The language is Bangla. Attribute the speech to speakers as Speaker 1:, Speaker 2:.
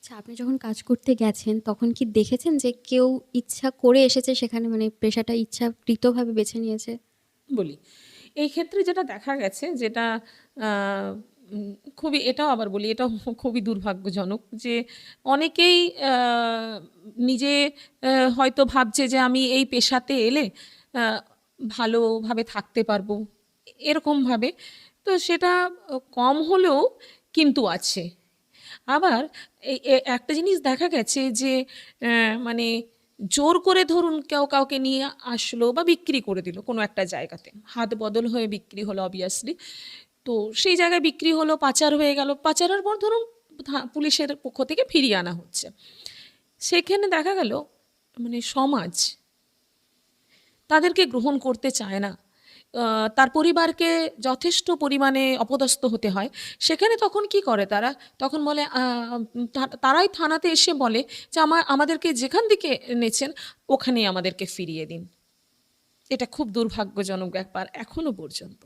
Speaker 1: আচ্ছা, আপনি যখন কাজ করতে গেছেন তখন কি দেখেছেন যে কেউ ইচ্ছা করে এসেছে সেখানে, মানে পেশাটা ইচ্ছাকৃতভাবে বেছে নিয়েছে?
Speaker 2: বলি। এই ক্ষেত্রে যেটা দেখা গেছে যেটা আ উম খুবই এটাও আবার বলি এটাও খুবই দুর্ভাগ্যজনক যে অনেকেই আ নিজে হয়তো ভাবছে যে আমি এই পেশাতে এলে আ ভালোভাবে থাকতে পারবো। এরকমভাবে। তো সেটা কম হলেও কিন্তু আছে। আবার একটা জিনিস দেখা গেছে যে মানে জোর করে ধরুন কেউ কাউকে নিয়ে আসলো বা বিক্রি করে দিল কোনো একটা জায়গাতে। হাত বদল হয়ে বিক্রি হলো obviously। তো সেই জায়গায় বিক্রি হলো, পাচার হয়ে গেল। পাচারের পর ধরুন পুলিশের পক্ষ থেকে ফিরিয়ে আনা হচ্ছে। সেখানে দেখা গেল মানে সমাজ তাদেরকে গ্রহণ করতে চায় না। তার পরিবারকে যথেষ্ট পরিমাণে অপদস্থ হতে হয়। সেখানে তখন কি করে তারা? তখন বলে তারাই থানাতে এসে বলে যে আমাদেরকে যেখান থেকে এনেছেন ওখানেই আমাদেরকে ফিরিয়ে দিন। এটা খুব দুর্ভাগ্যজনক ব্যাপার এখনো পর্যন্ত।